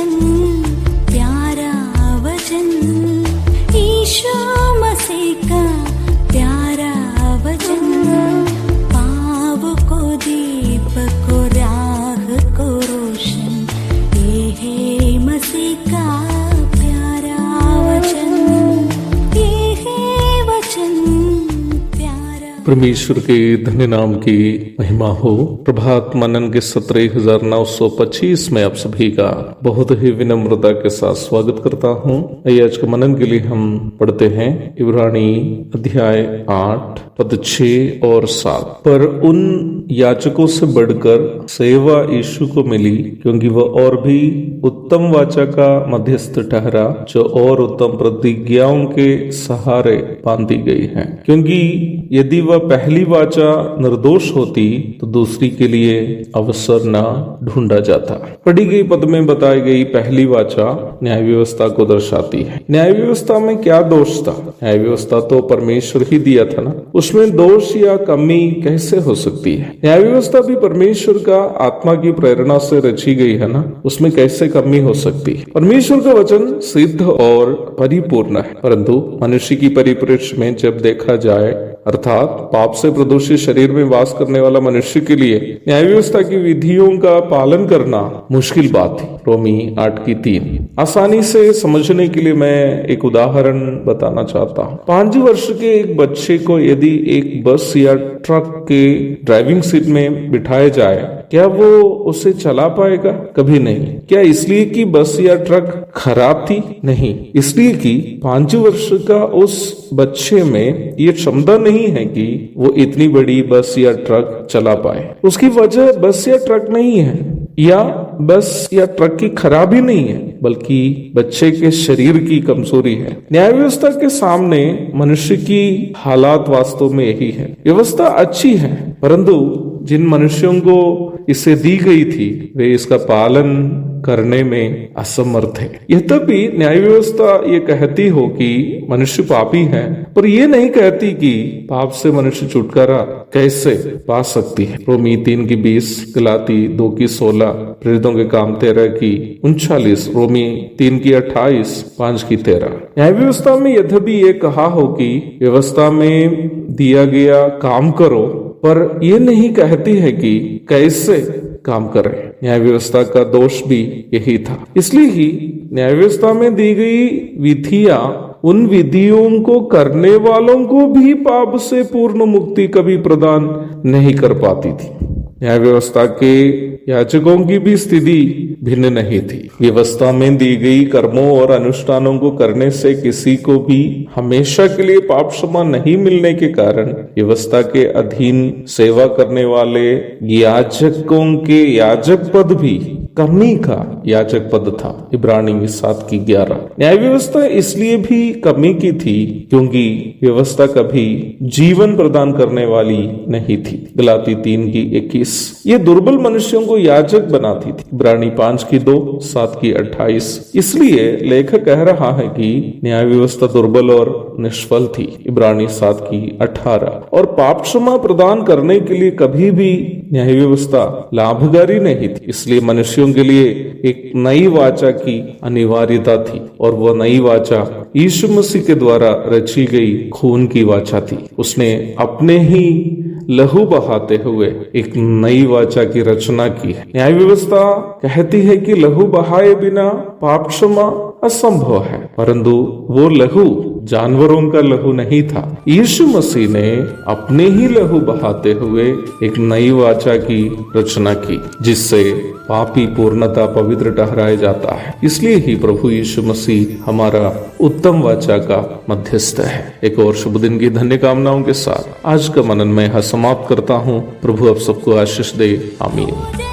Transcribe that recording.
वचन, प्यारा वचन, ईशो मसीह का प्यारा वचन, पाव को दीप को राह को रोशन, ये है मसीह का प्यारा वचन, ये है वचन प्यारा। परमेश्वर के धन्य नाम की महिमा हो। प्रभात मनन के 17,925 में आप सभी का बहुत ही विनम्रता के साथ स्वागत करता हूँ। आज के मनन के लिए हम पढ़ते हैं इब्रानी अध्याय 8 पद 6 और 7। पर उन याचकों से बढ़कर सेवा यीशु को मिली, क्योंकि वह और भी उत्तम वाचा का मध्यस्थ ठहरा, जो और उत्तम प्रतिज्ञाओं के सहारे बांधी गई है। क्योंकि यदि वह पहली वाचा निर्दोष होती तो दूसरी के लिए अवसर न ढूंढा जाता। पढ़ी गई पद में बताई गई पहली वाचा न्याय व्यवस्था को दर्शाती है। न्याय व्यवस्था में क्या दोष था? न्याय व्यवस्था तो परमेश्वर ही दिया था ना, उसमें दोष या कमी कैसे हो सकती है? न्याय व्यवस्था भी परमेश्वर का आत्मा की प्रेरणा से रची गई है ना, उसमें कैसे कमी हो सकती है? परमेश्वर का वचन सिद्ध और परिपूर्ण है, परंतु मनुष्य की परिप्रेक्ष्य में जब देखा जाए, अर्थात पाप से प्रदूषित शरीर में वास करने वाला मनुष्य के लिए न्याय व्यवस्था की विधियों का पालन करना मुश्किल बात थी। रोमी 8:3। आसानी से समझने के लिए मैं एक उदाहरण बताना चाहता हूँ। 5 वर्ष के एक बच्चे को यदि एक बस या ट्रक के ड्राइविंग सीट में बिठाया जाए, क्या वो उसे चला पाएगा? कभी नहीं। क्या इसलिए कि बस या ट्रक खराब थी? नहीं, इसलिए कि 5 वर्ष का उस बच्चे में ये क्षमता नहीं है कि वो इतनी बड़ी बस या ट्रक चला पाए। उसकी वजह बस या ट्रक नहीं है, या बस या ट्रक की खराबी नहीं है, बल्कि बच्चे के शरीर की कमजोरी है। न्याय व्यवस्था के सामने मनुष्य की हालात वास्तव में यही है। व्यवस्था अच्छी है, परंतु जिन मनुष्यों को इसे दी गई थी वे इसका पालन करने में असमर्थ है। यद्यपि न्याय व्यवस्था ये कहती हो कि मनुष्य पापी है, पर ये नहीं कहती कि पाप से मनुष्य छुटकारा कैसे पा सकती है। रोमी 3:20, गलाती 2:16, प्रेरितों के काम 13:39, रोमी 3:28, 5:13। न्याय व्यवस्था में यद्यपि ये कहा हो कि व्यवस्था में दिया गया काम करो, पर यह नहीं कहती है कि कैसे काम करें। न्याय व्यवस्था का दोष भी यही था। इसलिए ही न्याय व्यवस्था में दी गई विधियां उन विधियों को करने वालों को भी पाप से पूर्ण मुक्ति कभी प्रदान नहीं कर पाती थी। न्याय व्यवस्था के याचकों की भी स्थिति भिन्न नहीं थी। व्यवस्था में दी गई कर्मों और अनुष्ठानों को करने से किसी को भी हमेशा के लिए पाप क्षमा नहीं मिलने के कारण व्यवस्था के अधीन सेवा करने वाले याजकों के याजक पद भी कमी का याजक पद था। इब्रानी 7:11। न्याय व्यवस्था इसलिए भी कमी की थी क्योंकि व्यवस्था कभी जीवन प्रदान करने वाली नहीं थी। गलाती 3:21। ये दुर्बल मनुष्यों को याजक बनाती थी। इब्रानी 5:2, 7:28। इसलिए लेखक कह रहा है कि न्याय व्यवस्था दुर्बल और निष्फल थी। इब्रानी 7:18। और पाप क्षमा प्रदान करने के लिए कभी भी न्याय व्यवस्था लाभकारी नहीं थी। इसलिए मनुष्यों के लिए एक नई वाचा की अनिवार्यता थी, और वह नई वाचा यीशु मसीह के द्वारा रची गई खून की वाचा थी। उसने अपने ही लहू बहाते हुए एक नई वाचा की रचना की है। न्याय व्यवस्था कहती है कि लहू बहाए बिना पाप क्षमा असंभव है, परंतु वो लहू जानवरों का लहू नहीं था। यीशु मसीह ने अपने ही लहू बहाते हुए एक नई वाचा की रचना की, जिससे पापी पूर्णता पवित्र ठहराया जाता है। इसलिए ही प्रभु यीशु मसीह हमारा उत्तम वाचा का मध्यस्थ है। एक और शुभ दिन की धन्य कामनाओं के साथ आज का मनन मैं यहाँ समाप्त करता हूँ। प्रभु आप सबको आशीष दे। आमीन।